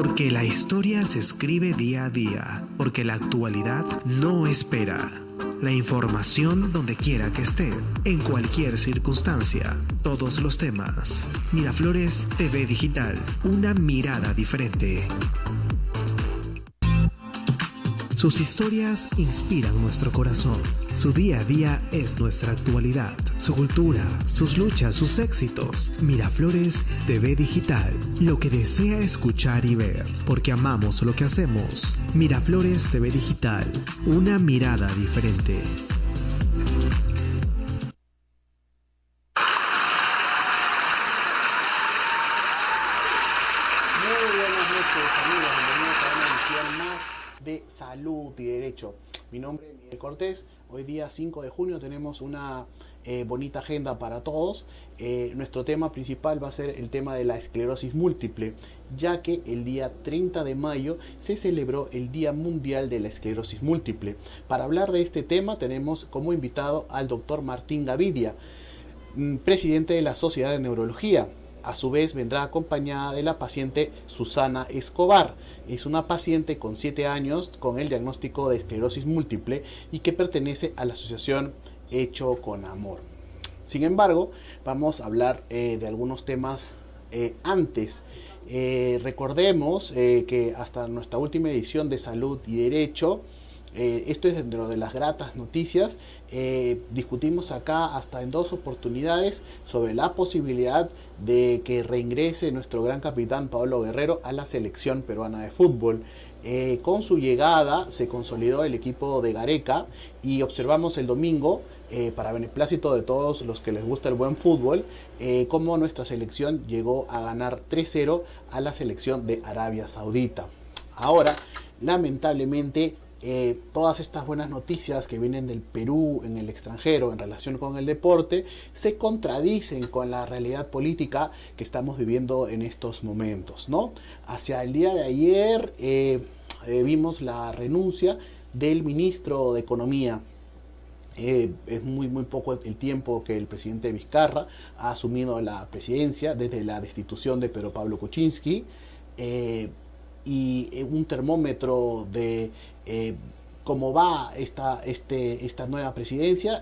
Porque la historia se escribe día a día, porque la actualidad no espera. La información donde quiera que esté, en cualquier circunstancia, todos los temas. Miraflores TV Digital, una mirada diferente. Sus historias inspiran nuestro corazón. Su día a día es nuestra actualidad. Su cultura, sus luchas, sus éxitos. Miraflores TV Digital. Lo que desea escuchar y ver. Porque amamos lo que hacemos. Miraflores TV Digital. Una mirada diferente. De Salud y Derecho. Mi nombre es Miguel Cortés. Hoy día 5 de junio tenemos una bonita agenda para todos. Nuestro tema principal va a ser el tema de la esclerosis múltiple, ya que el día 30 de mayo se celebró el Día Mundial de la Esclerosis Múltiple. Para hablar de este tema tenemos como invitado al doctor Martín Gavidia, presidente de la Sociedad de Neurología. A su vez vendrá acompañada de la paciente Susana Escobar. Es una paciente con 7 años con el diagnóstico de esclerosis múltiple y que pertenece a la asociación Hecho con Amor. Sin embargo, vamos a hablar de algunos temas antes. Recordemos que hasta nuestra última edición de Salud y Derecho, esto es dentro de las gratas noticias, discutimos acá hasta en 2 oportunidades sobre la posibilidad de que reingrese nuestro gran capitán Paolo Guerrero a la selección peruana de fútbol. Con su llegada se consolidó el equipo de Gareca y observamos el domingo, para beneplácito de todos los que les gusta el buen fútbol, cómo nuestra selección llegó a ganar 3-0 a la selección de Arabia Saudita. Ahora, lamentablemente, todas estas buenas noticias que vienen del Perú en el extranjero en relación con el deporte se contradicen con la realidad política que estamos viviendo en estos momentos, ¿no? Hacia el día de ayer vimos la renuncia del ministro de Economía. Es muy poco el tiempo que el presidente Vizcarra ha asumido la presidencia desde la destitución de Pedro Pablo Kuczynski, y un termómetro de cómo va esta nueva presidencia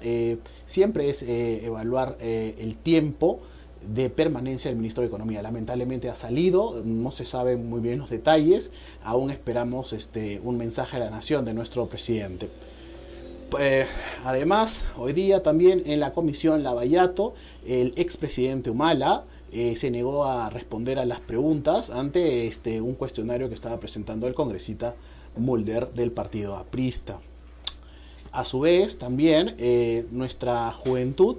siempre es evaluar el tiempo de permanencia del ministro de Economía. Lamentablemente ha salido, no se saben muy bien los detalles, aún esperamos un mensaje a la nación de nuestro presidente. Además, hoy día también en la comisión Lavallato, el expresidente Humala se negó a responder a las preguntas ante un cuestionario que estaba presentando el congresista Mulder del partido aprista. A su vez, también nuestra juventud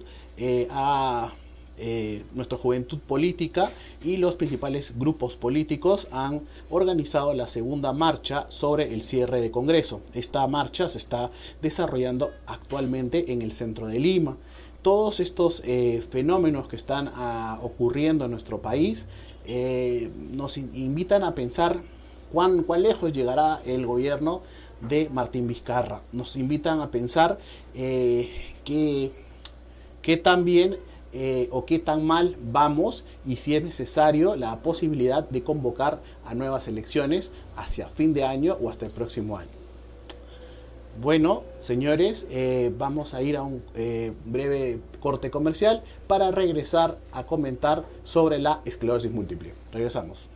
política y los principales grupos políticos han organizado la segunda marcha sobre el cierre de Congreso. Esta marcha se está desarrollando actualmente en el centro de Lima. Todos estos fenómenos que están ocurriendo en nuestro país nos invitan a pensar cuán lejos llegará el gobierno de Martín Vizcarra. Nos invitan a pensar qué tan bien o qué tan mal vamos y si es necesario la posibilidad de convocar a nuevas elecciones hacia fin de año o hasta el próximo año. Bueno, señores, vamos a ir a un breve corte comercial para regresar a comentar sobre la esclerosis múltiple. Regresamos.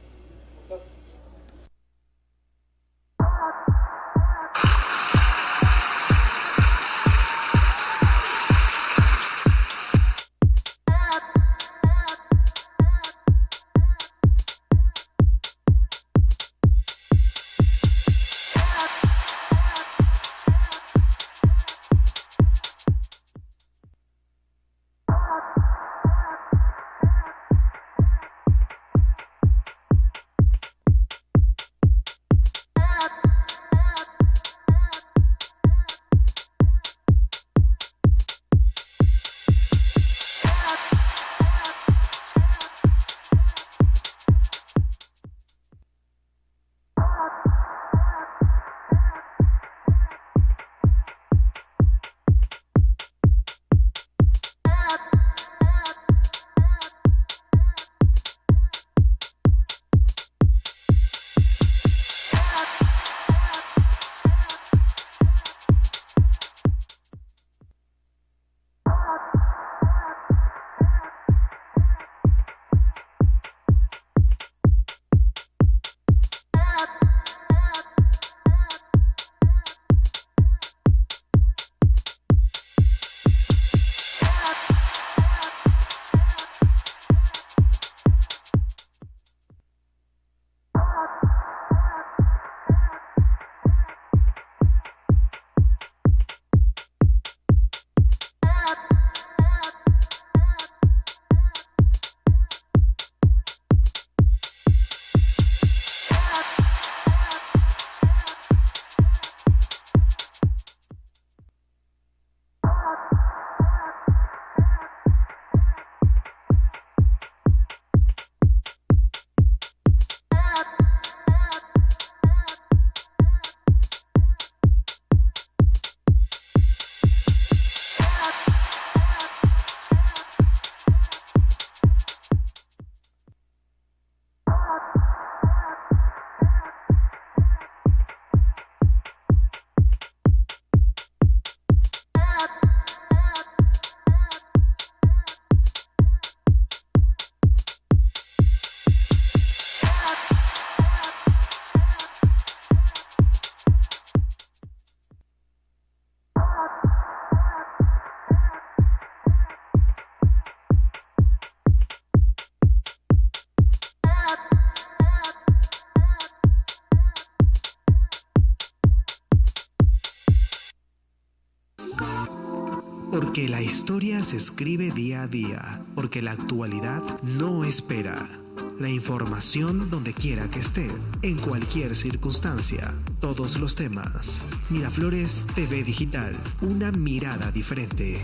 Porque la historia se escribe día a día, porque la actualidad no espera. La información donde quiera que esté, en cualquier circunstancia, todos los temas. Miraflores TV Digital, una mirada diferente.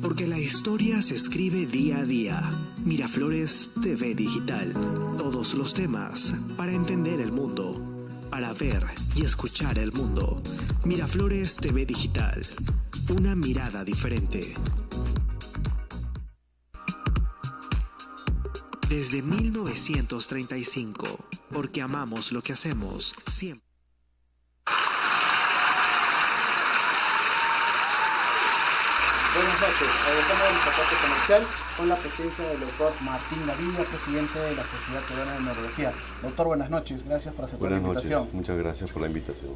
Porque la historia se escribe día a día. Miraflores TV Digital, todos los temas para entender el mundo, para ver y escuchar el mundo. Miraflores TV Digital, una mirada diferente. Desde 1935, porque amamos lo que hacemos, siempre. Buenas noches, regresamos al pasaje comercial con la presencia del doctor Martín Gaviria, presidente de la Sociedad Peruana de Neurología. Doctor, buenas noches, gracias por aceptar la invitación. Buenas noches, muchas gracias por la invitación.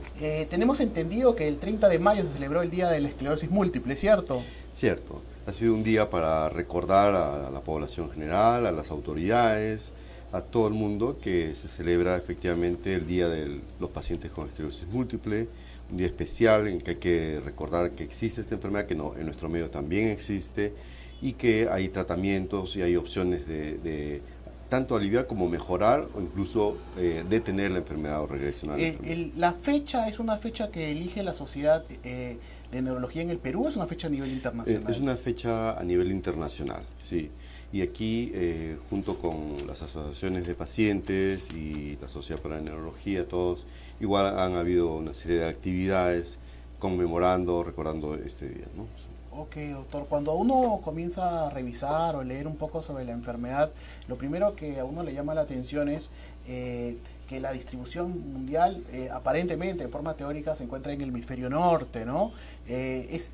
Tenemos entendido que el 30 de mayo se celebró el Día de la Esclerosis Múltiple, ¿cierto? Cierto, ha sido un día para recordar a la población general, a las autoridades, a todo el mundo que se celebra efectivamente el Día de los pacientes con esclerosis múltiple, un día especial en que hay que recordar que existe esta enfermedad, que no, en nuestro medio también existe, y que hay tratamientos y hay opciones de tanto aliviar como mejorar o incluso detener la enfermedad o regresionar la enfermedad. La fecha es una fecha que elige la Sociedad de Neurología en el Perú, ¿es una fecha a nivel internacional? Es una fecha a nivel internacional, sí. Y aquí, junto con las asociaciones de pacientes y la Sociedad para la Neurología, todos, igual han habido una serie de actividades conmemorando, recordando este día, ¿no? Ok, doctor. Cuando uno comienza a revisar o leer un poco sobre la enfermedad, lo primero que a uno le llama la atención es que la distribución mundial, aparentemente, en forma teórica, se encuentra en el hemisferio norte, ¿no? ¿Es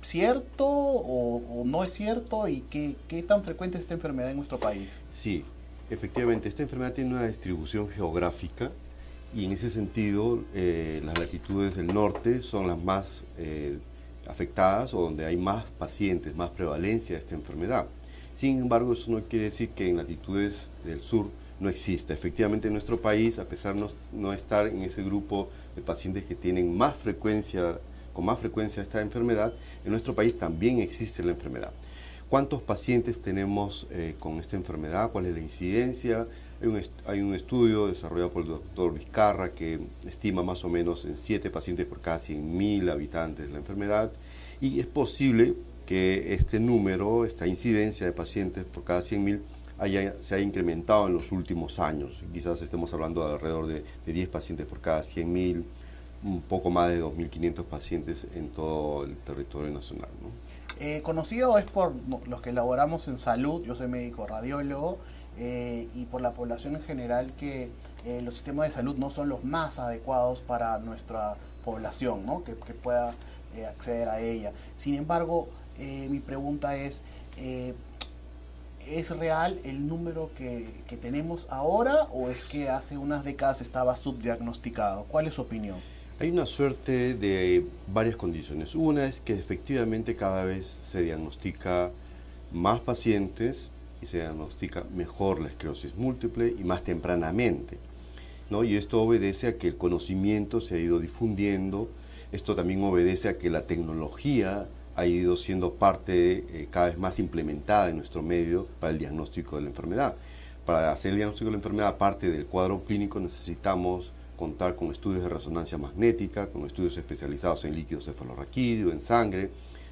cierto o no es cierto? ¿Y qué tan frecuente es esta enfermedad en nuestro país? Sí, efectivamente, esta enfermedad tiene una distribución geográfica y en ese sentido las latitudes del norte son las más afectadas o donde hay más pacientes, más prevalencia de esta enfermedad. Sin embargo, eso no quiere decir que en latitudes del sur no exista. Efectivamente, en nuestro país, a pesar de no estar en ese grupo de pacientes que tienen con más frecuencia esta enfermedad, en nuestro país también existe la enfermedad. ¿Cuántos pacientes tenemos con esta enfermedad? ¿Cuál es la incidencia? Hay un estudio desarrollado por el doctor Vizcarra que estima más o menos en 7 pacientes por cada 100.000 habitantes de la enfermedad, y es posible que este número, esta incidencia de pacientes por cada 100.000 se haya incrementado en los últimos años. Quizás estemos hablando de alrededor de 10 pacientes por cada 100.000, un poco más de 2.500 pacientes en todo el territorio nacional, ¿no? Conocido es por los que elaboramos en salud, yo soy médico radiólogo, y por la población en general que los sistemas de salud no son los más adecuados para nuestra población, ¿no? que pueda acceder a ella. Sin embargo, mi pregunta ¿es real el número que tenemos ahora o es que hace unas décadas estaba subdiagnosticado? ¿Cuál es su opinión? Hay una suerte de varias condiciones. Una es que efectivamente cada vez se diagnostica más pacientes y se diagnostica mejor la esclerosis múltiple y más tempranamente, ¿no? Y esto obedece a que el conocimiento se ha ido difundiendo. Esto también obedece a que la tecnología ha ido siendo parte cada vez más implementada en nuestro medio para el diagnóstico de la enfermedad. Para hacer el diagnóstico de la enfermedad, aparte del cuadro clínico, necesitamos contar con estudios de resonancia magnética, con estudios especializados en líquido cefalorraquídeo, en sangre.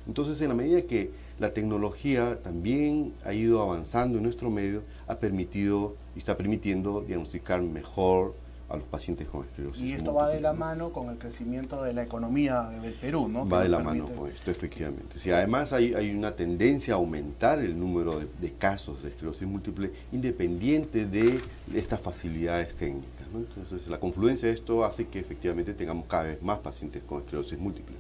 Entonces, en la medida que la tecnología también ha ido avanzando en nuestro medio, ha permitido y está permitiendo diagnosticar mejor a los pacientes con esclerosis múltiple. Y esto va de la mano con el crecimiento de la economía del Perú, ¿no? Va de la mano con esto, efectivamente. Sí, además hay una tendencia a aumentar el número de casos de esclerosis múltiple independiente de estas facilidades técnicas, ¿no? Entonces, la confluencia de esto hace que efectivamente tengamos cada vez más pacientes con esclerosis múltiple.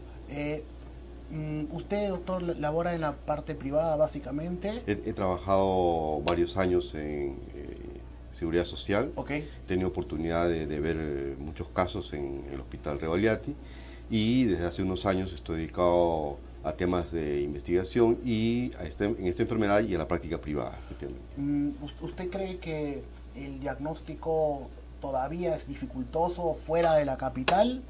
¿Usted, doctor, labora en la parte privada, básicamente? He trabajado varios años en Seguridad Social. Okay. He tenido oportunidad de ver muchos casos en el Hospital Rebagliati y desde hace unos años estoy dedicado a temas de investigación y en esta enfermedad y a la práctica privada. ¿Usted cree que el diagnóstico todavía es dificultoso fuera de la capital?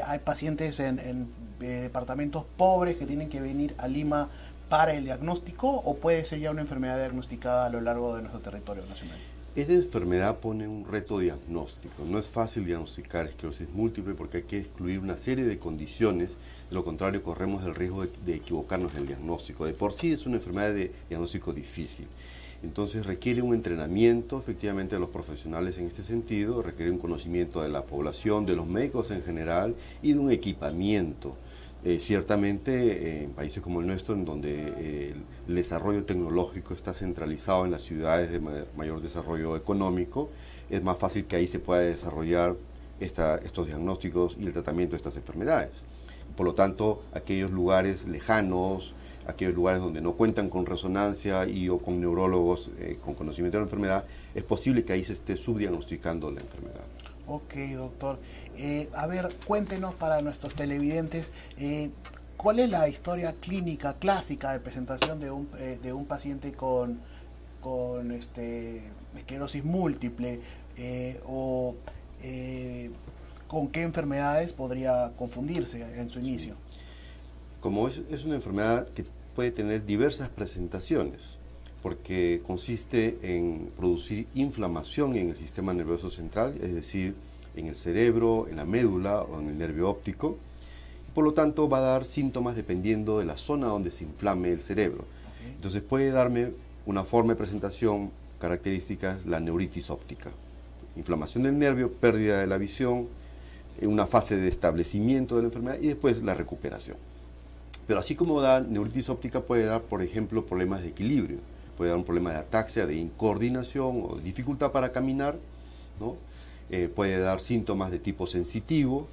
hay pacientes en departamentos pobres que tienen que venir a Lima para el diagnóstico, o puede ser ya una enfermedad diagnosticada a lo largo de nuestro territorio nacional? Esta enfermedad pone un reto diagnóstico. No es fácil diagnosticar esclerosis múltiple porque hay que excluir una serie de condiciones. De lo contrario, corremos el riesgo de equivocarnos en el diagnóstico. De por sí es una enfermedad de diagnóstico difícil. Entonces requiere un entrenamiento efectivamente de los profesionales en este sentido, requiere un conocimiento de la población, de los médicos en general y de un equipamiento. Ciertamente en países como el nuestro, en donde el desarrollo tecnológico está centralizado en las ciudades de mayor desarrollo económico, es más fácil que ahí se pueda desarrollar estos diagnósticos y el tratamiento de estas enfermedades. Por lo tanto, aquellos lugares lejanos, aquellos lugares donde no cuentan con resonancia o con neurólogos con conocimiento de la enfermedad, es posible que ahí se esté subdiagnosticando la enfermedad. Ok, doctor. A ver, cuéntenos para nuestros televidentes, ¿cuál es la historia clínica clásica de presentación de un paciente con esclerosis múltiple? ¿Con qué enfermedades podría confundirse en su inicio? Como es una enfermedad que puede tener diversas presentaciones, porque consiste en producir inflamación en el sistema nervioso central, es decir, en el cerebro, en la médula o en el nervio óptico, y por lo tanto va a dar síntomas dependiendo de la zona donde se inflame el cerebro. Okay. Entonces puede darme una forma de presentación característica, la neuritis óptica. Inflamación del nervio, pérdida de la visión, una fase de establecimiento de la enfermedad y después la recuperación. Pero así como da neuritis óptica, puede dar, por ejemplo, problemas de equilibrio. Puede dar un problema de ataxia, de incoordinación o de dificultad para caminar, ¿no? Puede dar síntomas de tipo sensitivo.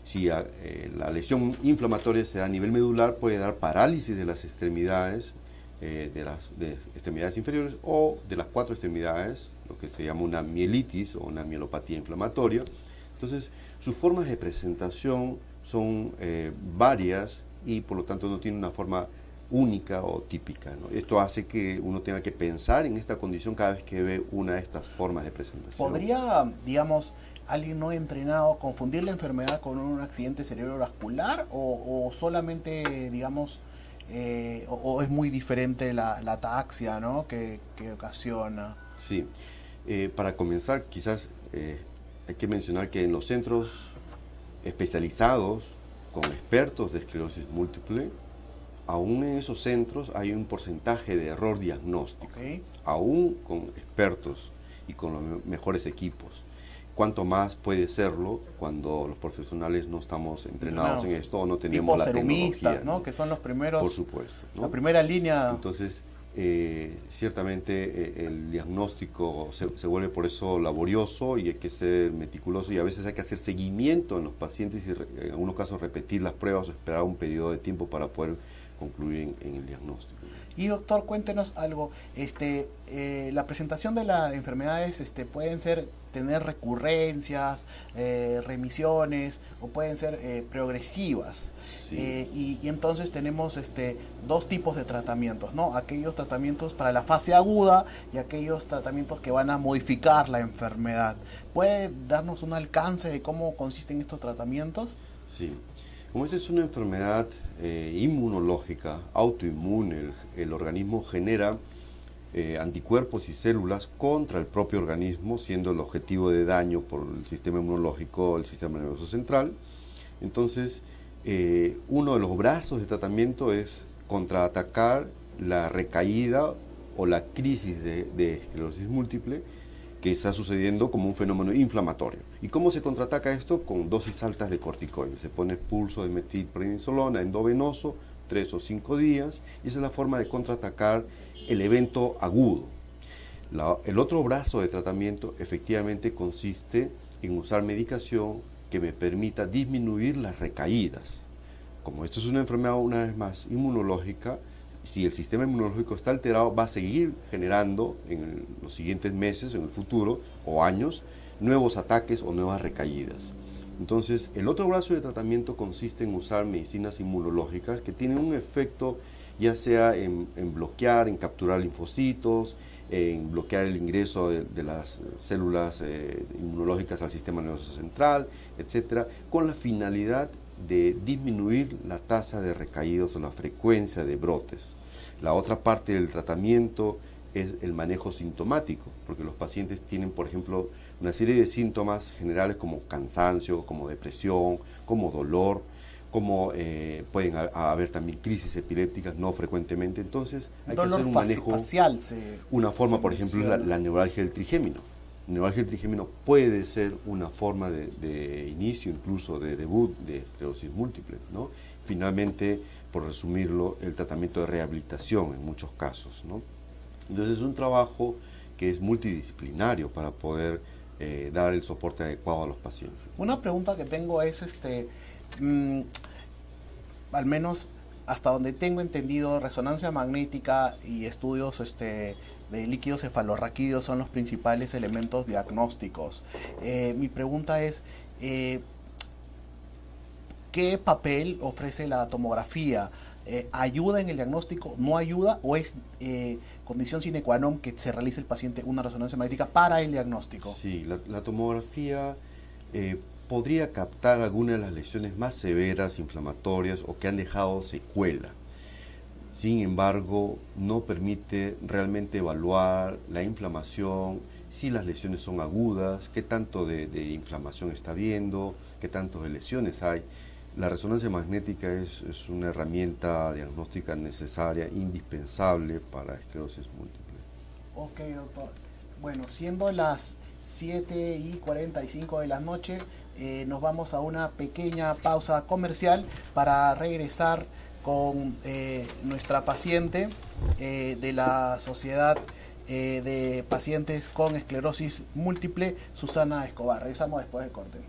Si la lesión inflamatoria se da a nivel medular, puede dar parálisis de las extremidades, de extremidades inferiores o de las 4 extremidades, lo que se llama una mielitis o una mielopatía inflamatoria. Entonces, sus formas de presentación son varias y por lo tanto no tiene una forma única o típica, ¿no? Esto hace que uno tenga que pensar en esta condición cada vez que ve una de estas formas de presentación. ¿Podría, digamos, alguien no entrenado confundir la enfermedad con un accidente cerebrovascular o solamente, digamos, o es muy diferente la ataxia, ¿no?, que ocasiona? Sí, para comenzar quizás hay que mencionar que en los centros especializados con expertos de esclerosis múltiple, aún en esos centros hay un porcentaje de error diagnóstico, okay, aún con expertos y con los mejores equipos. Cuánto más puede serlo cuando los profesionales no estamos entrenados en esto o no tenemos la tecnología, ¿no?, que son los primeros, por supuesto, ¿no?, la primera línea. Entonces, ciertamente el diagnóstico se vuelve por eso laborioso y hay que ser meticuloso y a veces hay que hacer seguimiento en los pacientes y en algunos casos repetir las pruebas o esperar un periodo de tiempo para poder concluir en el diagnóstico. Y doctor, cuéntenos algo, la presentación de las enfermedades pueden tener recurrencias, remisiones o pueden ser progresivas. Sí. Y entonces tenemos dos tipos de tratamientos, ¿no? Aquellos tratamientos para la fase aguda y aquellos tratamientos que van a modificar la enfermedad. ¿Puede darnos un alcance de cómo consisten estos tratamientos? Sí. Como esta es una enfermedad inmunológica, autoinmune, el organismo genera anticuerpos y células contra el propio organismo, siendo el objetivo de daño por el sistema inmunológico el sistema nervioso central. Entonces, uno de los brazos de tratamiento es contraatacar la recaída o la crisis de esclerosis múltiple que está sucediendo como un fenómeno inflamatorio. ¿Y cómo se contraataca esto? Con dosis altas de corticoides. Se pone pulso de metilprednisolona endovenoso 3 o 5 días y esa es la forma de contraatacar el evento agudo. El otro brazo de tratamiento efectivamente consiste en usar medicación que me permita disminuir las recaídas. Como esto es una enfermedad una vez más inmunológica, si el sistema inmunológico está alterado, va a seguir generando en los siguientes meses, en el futuro, o años, nuevos ataques o nuevas recaídas. Entonces, el otro brazo de tratamiento consiste en usar medicinas inmunológicas que tienen un efecto ya sea en bloquear, en capturar linfocitos, en bloquear el ingreso de las células inmunológicas al sistema nervioso central, etcétera, con la finalidad de disminuir la tasa de recaídos o la frecuencia de brotes. La otra parte del tratamiento es el manejo sintomático, porque los pacientes tienen, por ejemplo, una serie de síntomas generales como cansancio, como depresión, como dolor, como pueden haber también crisis epilépticas, no frecuentemente. Entonces hay que hacer un manejo facial. Una forma, por ejemplo, es la neuralgia del trigémino. La neuralgia del trigémino puede ser una forma de inicio, incluso de debut de esclerosis múltiple, ¿no? Finalmente, por resumirlo, el tratamiento de rehabilitación en muchos casos, ¿no? Entonces es un trabajo que es multidisciplinario para poder dar el soporte adecuado a los pacientes. Una pregunta que tengo es, al menos hasta donde tengo entendido, resonancia magnética y estudios de líquidos cefalorraquídeos son los principales elementos diagnósticos. Mi pregunta es, ¿qué papel ofrece la tomografía? ¿Ayuda en el diagnóstico? ¿No ayuda? ¿O es condición sine qua non que se realice el paciente una resonancia magnética para el diagnóstico? Sí, la tomografía podría captar algunas de las lesiones más severas, inflamatorias o que han dejado secuela. Sin embargo, no permite realmente evaluar la inflamación, si las lesiones son agudas, qué tanto de inflamación está habiendo, qué tanto de lesiones hay. La resonancia magnética es una herramienta diagnóstica necesaria, indispensable para esclerosis múltiple. Ok, doctor. Bueno, siendo las 7:45 de la noche, nos vamos a una pequeña pausa comercial para regresar con nuestra paciente de la Sociedad de Pacientes con Esclerosis Múltiple, Susana Escobar. Regresamos después del corte.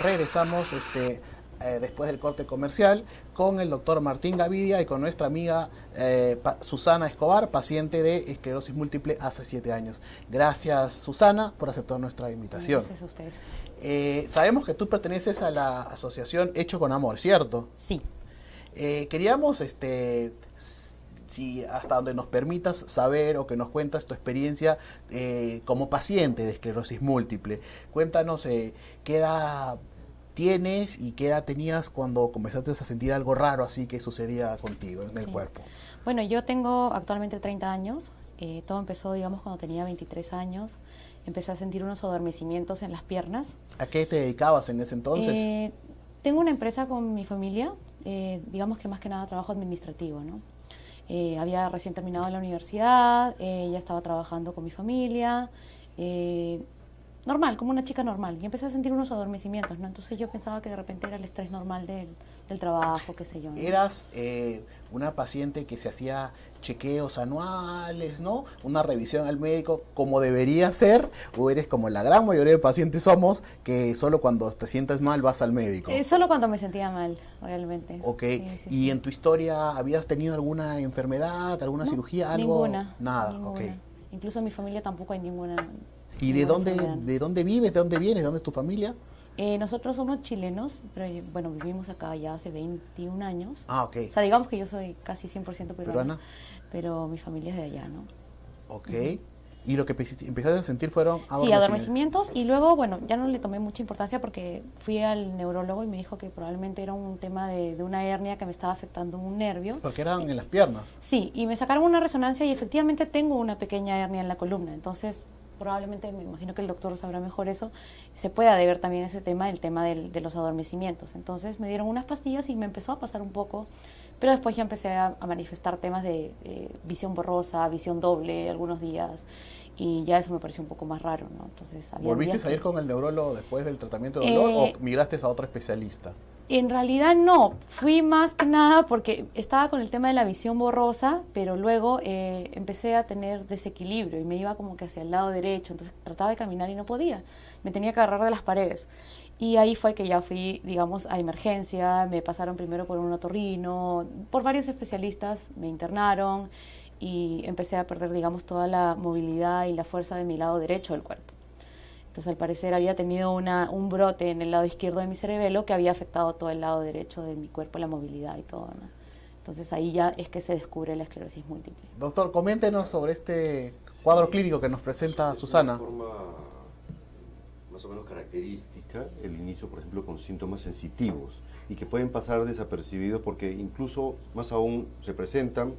Regresamos después del corte comercial con el doctor Martín Gavidia y con nuestra amiga Susana Escobar, paciente de esclerosis múltiple hace 7 años. Gracias, Susana, por aceptar nuestra invitación. Gracias a ustedes. Sabemos que tú perteneces a la asociación Hecho con Amor, ¿cierto? Sí. Queríamos si hasta donde nos permitas saber o que nos cuentas tu experiencia como paciente de esclerosis múltiple. Cuéntanos qué edad tienes y qué edad tenías cuando comenzaste a sentir algo raro así que sucedía contigo en el cuerpo. Bueno, yo tengo actualmente 30 años. Todo empezó, digamos, cuando tenía 23 años. Empecé a sentir unos adormecimientos en las piernas. ¿A qué te dedicabas en ese entonces? Tengo una empresa con mi familia, digamos que más que nada trabajo administrativo, ¿no? Había recién terminado la universidad, ya estaba trabajando con mi familia, normal, como una chica normal, y empecé a sentir unos adormecimientos, ¿no? Entonces yo pensaba que de repente era el estrés normal del trabajo, qué sé yo, ¿no? ¿Eras una paciente que se hacía chequeos anuales, ¿no? Una revisión al médico como debería ser, o eres como la gran mayoría de pacientes somos, que solo cuando te sientes mal vas al médico? Solo cuando me sentía mal, realmente. Ok, Sí, sí, ¿y sí. en tu historia habías tenido alguna enfermedad, alguna No, cirugía, algo? Ninguna. Nada, Ninguna. ok. Incluso en mi familia tampoco hay ninguna. ¿Y ninguna enfermedad. de dónde vives, de dónde vienes, de dónde es tu familia? Nosotros somos chilenos, pero bueno, vivimos acá ya hace 21 años. Ah, ok. O sea, digamos que yo soy casi 100% peruana, ¿Peruana? pero mi familia es de allá, ¿no? Ok. ¿Y lo que empezaste a sentir fueron Sí, adormecimientos, y luego, bueno, ya no le tomé mucha importancia porque fui al neurólogo y me dijo que probablemente era un tema de una hernia que me estaba afectando un nervio. Porque eran en las piernas. Sí, y me sacaron una resonancia y efectivamente tengo una pequeña hernia en la columna, entonces probablemente, me imagino que el doctor sabrá mejor eso, se pueda deber también ese tema, el tema de los adormecimientos. Entonces me dieron unas pastillas y me empezó a pasar un poco, pero después ya empecé a manifestar temas de visión borrosa, visión doble algunos días, y ya eso me pareció un poco más raro, ¿no? Entonces, había ¿Volviste días a ir que- con el neurólogo después del tratamiento de dolor o migraste a otro especialista? En realidad no, fui más que nada porque estaba con el tema de la visión borrosa, pero luego empecé a tener desequilibrio y me iba como que hacia el lado derecho, entonces trataba de caminar y no podía, me tenía que agarrar de las paredes. Y ahí fue que ya fui, digamos, a emergencia, me pasaron primero por un otorrino, por varios especialistas, me internaron y empecé a perder, digamos, toda la movilidad y la fuerza de mi lado derecho del cuerpo. Entonces, al parecer, había tenido un brote en el lado izquierdo de mi cerebelo que había afectado todo el lado derecho de mi cuerpo, la movilidad y todo, ¿no? Entonces, ahí ya es que se descubre la esclerosis múltiple. Doctor, coméntenos sobre este cuadro clínico que nos presenta Susana. De forma más o menos característica, el inicio, por ejemplo, con síntomas sensitivos y que pueden pasar desapercibidos porque incluso, más aún, se presentan,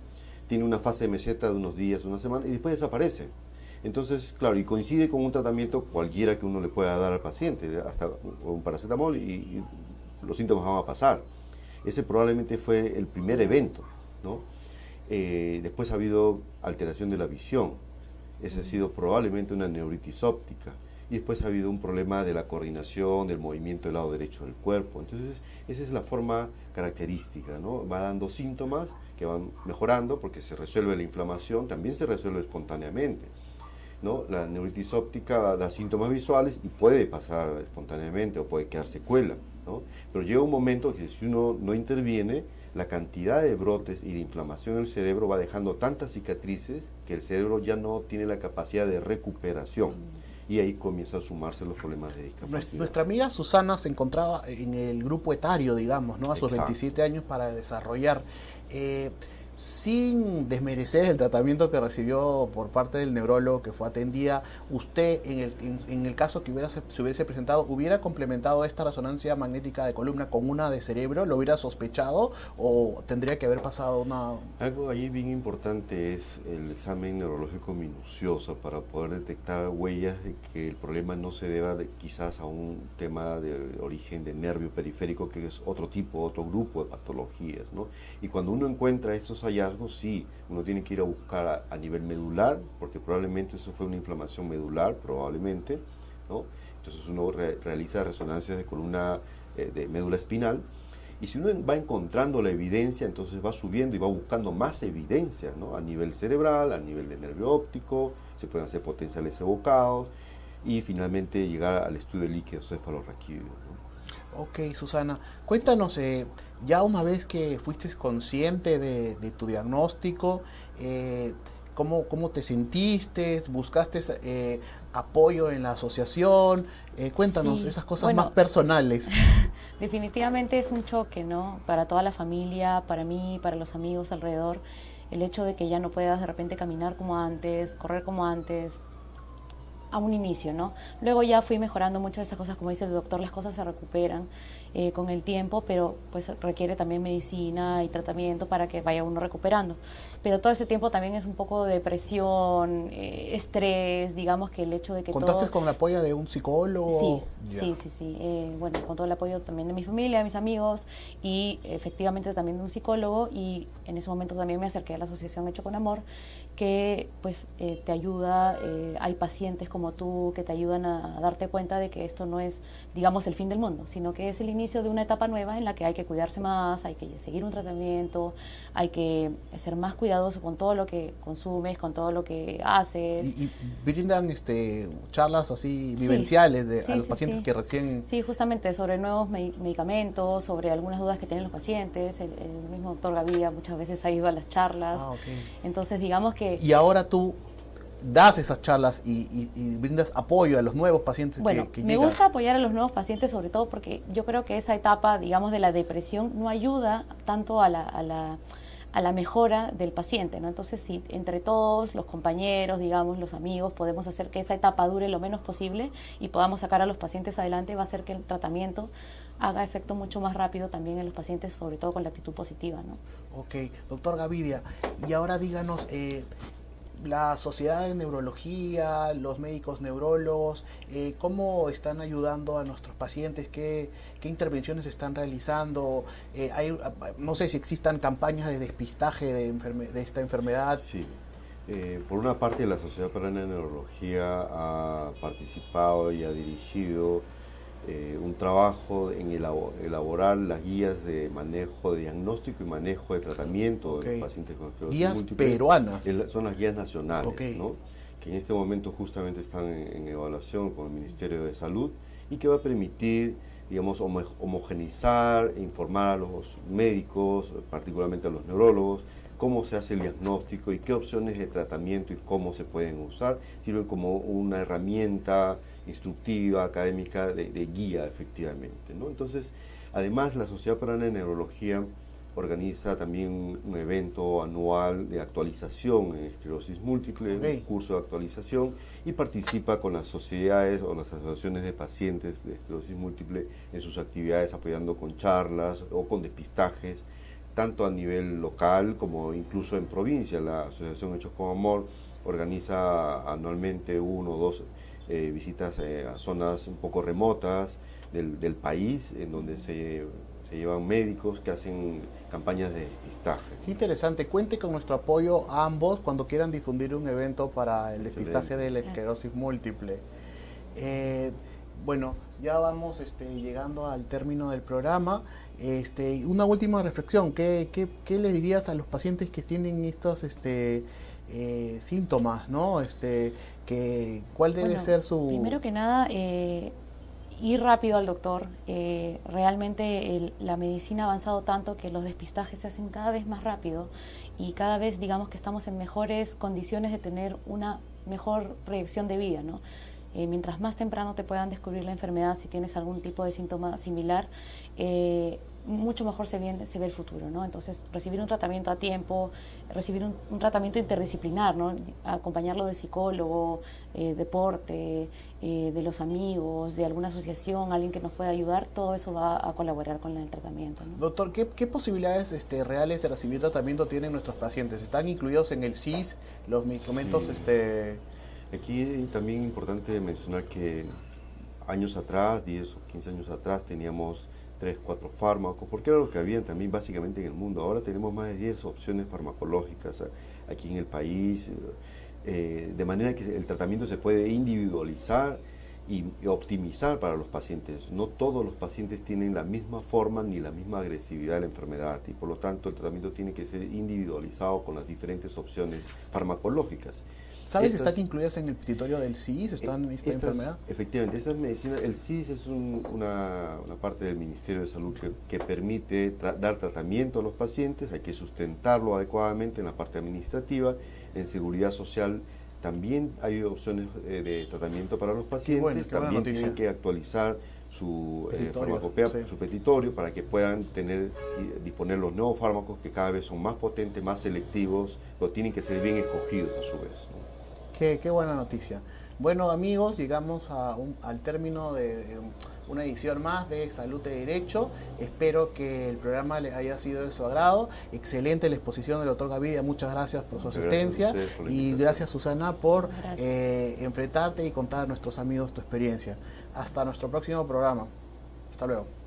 tiene una fase de meseta de unos días, una semana y después desaparece. Entonces, claro, y coincide con un tratamiento cualquiera que uno le pueda dar al paciente, hasta un paracetamol y los síntomas van a pasar. Ese probablemente fue el primer evento, ¿no? Después ha habido alteración de la visión, ese ha sido probablemente una neuritis óptica, y después ha habido un problema de la coordinación, del movimiento del lado derecho del cuerpo. Entonces, esa es la forma característica, ¿no? Va dando síntomas que van mejorando porque se resuelve la inflamación, también se resuelve espontáneamente, ¿no? La neuritis óptica da síntomas visuales y puede pasar espontáneamente o puede quedar secuela, ¿no? Pero llega un momento que si uno no interviene, la cantidad de brotes y de inflamación en el cerebro va dejando tantas cicatrices que el cerebro ya no tiene la capacidad de recuperación y ahí comienza a sumarse los problemas de discapacidad. Nuestra amiga Susana se encontraba en el grupo etario, digamos, ¿no? A sus Exacto. 27 años para desarrollar, sin desmerecer el tratamiento que recibió por parte del neurólogo que fue atendida, usted en el caso que se hubiese presentado, ¿hubiera complementado esta resonancia magnética de columna con una de cerebro? ¿Lo hubiera sospechado o tendría que haber pasado una...? Algo allí bien importante es el examen neurológico minucioso para poder detectar huellas de que el problema no se deba quizás a un tema de origen de nervio periférico, que es otro tipo, otro grupo de patologías, ¿no? Y cuando uno encuentra estos hallazgos, sí, uno tiene que ir a buscar a nivel medular, porque probablemente eso fue una inflamación medular, probablemente, ¿no? Entonces uno realiza resonancias de columna de médula espinal, y si uno va encontrando la evidencia, entonces va subiendo y va buscando más evidencia, ¿no? A nivel cerebral, a nivel de nervio óptico, se pueden hacer potenciales evocados, y finalmente llegar al estudio de líquido cefalorraquídeo, ¿no? Ok, Susana, cuéntanos, ya una vez que fuiste consciente de tu diagnóstico, ¿cómo te sentiste? ¿Buscaste apoyo en la asociación? Cuéntanos Sí, esas cosas bueno, más personales. Definitivamente es un choque, ¿no? Para toda la familia, para mí, para los amigos alrededor. el hecho de que ya no puedas de repente caminar como antes, correr como antes, a un inicio, ¿no? Luego ya fui mejorando muchas de esas cosas, como dice el doctor, las cosas se recuperan con el tiempo, pero pues requiere también medicina y tratamiento para que vaya uno recuperando. Pero todo ese tiempo también es un poco de depresión, estrés, digamos que el hecho de que ¿Contaste todo... con el apoyo de un psicólogo? Sí, Ya. sí. Bueno, con todo el apoyo también de mi familia, de mis amigos y efectivamente también de un psicólogo, y en ese momento también me acerqué a la asociación Hecho con Amor, que pues te ayuda, hay pacientes como tú que te ayudan a darte cuenta de que esto no es, digamos, el fin del mundo, sino que es el inicio de una etapa nueva en la que hay que cuidarse más, hay que seguir un tratamiento, hay que ser más cuidadoso con todo lo que consumes, con todo lo que haces. Y brindan charlas así Sí, vivenciales sí, a los sí, pacientes sí. que recién... Sí, justamente sobre nuevos medicamentos, sobre algunas dudas que tienen los pacientes. El mismo doctor Gaviria muchas veces ha ido a las charlas. Ah, ok. Entonces, digamos que... Y ahora tú das esas charlas y brindas apoyo a los nuevos pacientes Bueno, que me llegan. gusta apoyar a los nuevos pacientes, sobre todo porque yo creo que esa etapa, digamos, de la depresión no ayuda tanto a la mejora del paciente, ¿no? Entonces, si entre todos, los compañeros, digamos, los amigos, podemos hacer que esa etapa dure lo menos posible y podamos sacar a los pacientes adelante, va a hacer que el tratamiento haga efecto mucho más rápido también en los pacientes, sobre todo con la actitud positiva, ¿no? Ok, doctor Gaviria, y ahora díganos, la Sociedad de Neurología, los médicos neurólogos, ¿cómo están ayudando a nuestros pacientes? ¿Qué intervenciones están realizando? No sé si existan campañas de despistaje de esta enfermedad. Sí. Por una parte, la Sociedad Peruana de Neurología ha participado y ha dirigido un trabajo en elaborar las guías de manejo, de diagnóstico y manejo de tratamiento de los pacientes con esclerosis Guías múltiple. peruanas. Son las guías nacionales, Ok. ¿no? Que en este momento justamente están en evaluación con el Ministerio de Salud y que va a permitir, digamos, homogeneizar e informar a los médicos, particularmente a los neurólogos, cómo se hace el diagnóstico y qué opciones de tratamiento y cómo se pueden usar. Sirven como una herramienta instructiva, académica, de guía, efectivamente, ¿no? Entonces, además, la Sociedad Peruana de Neurología organiza también un evento anual de actualización en esclerosis múltiple, un curso de actualización, y participa con las sociedades o las asociaciones de pacientes de esclerosis múltiple en sus actividades, apoyando con charlas o con despistajes, tanto a nivel local como incluso en provincia. La Asociación Hechos con Amor organiza anualmente 1 o 2 visitas a zonas un poco remotas del país, en donde se llevan médicos que hacen campañas de despistaje. Qué interesante. Cuente con nuestro apoyo a ambos cuando quieran difundir un evento para el despistaje de la esclerosis múltiple. Bueno, ya vamos llegando al término del programa. Una última reflexión. ¿Qué le dirías a los pacientes que tienen estos síntomas, ¿no? ¿Cuál debe ser su...? Primero que nada, ir rápido al doctor. Realmente la medicina ha avanzado tanto que los despistajes se hacen cada vez más rápido y cada vez, digamos, que estamos en mejores condiciones de tener una mejor proyección de vida, ¿no? Mientras más temprano te puedan descubrir la enfermedad, si tienes algún tipo de síntoma similar, mucho mejor se ve el futuro, ¿no? Entonces, recibir un tratamiento a tiempo, recibir un tratamiento interdisciplinar, ¿no? Acompañarlo del psicólogo, deporte, de los amigos, de alguna asociación, alguien que nos pueda ayudar, todo eso va a colaborar con el tratamiento, ¿no? Doctor, ¿qué posibilidades reales de recibir tratamiento tienen nuestros pacientes? ¿Están incluidos en el CIS los medicamentos? Sí. Aquí es también importante mencionar que años atrás, 10 o 15 años atrás, teníamos 3, 4 fármacos, porque era lo que había también básicamente en el mundo. Ahora tenemos más de 10 opciones farmacológicas aquí en el país, de manera que el tratamiento se puede individualizar y optimizar para los pacientes. No todos los pacientes tienen la misma forma ni la misma agresividad de la enfermedad, y por lo tanto el tratamiento tiene que ser individualizado con las diferentes opciones farmacológicas. ¿Sabes si están incluidas en el petitorio del CIS, esta enfermedad? Efectivamente, esta medicina, el CIS es una parte del Ministerio de Salud que permite dar tratamiento a los pacientes. Hay que sustentarlo adecuadamente en la parte administrativa. En seguridad social también hay opciones de tratamiento para los pacientes. Qué buena también noticia. tienen que actualizar su Petitorio, farmacopea, sí. su petitorio, para que puedan tener y disponer los nuevos fármacos que cada vez son más potentes, más selectivos, pero tienen que ser bien escogidos a su vez, ¿no? Qué buena noticia. Bueno, amigos, llegamos al término de una edición más de Salud de Derecho. Espero que el programa les haya sido de su agrado. Excelente la exposición del doctor Gavidia. Muchas gracias por su asistencia. Gracias a ustedes por la Y invitación. gracias, Susana, por Gracias. enfrentarte y contar a nuestros amigos tu experiencia. Hasta nuestro próximo programa. Hasta luego.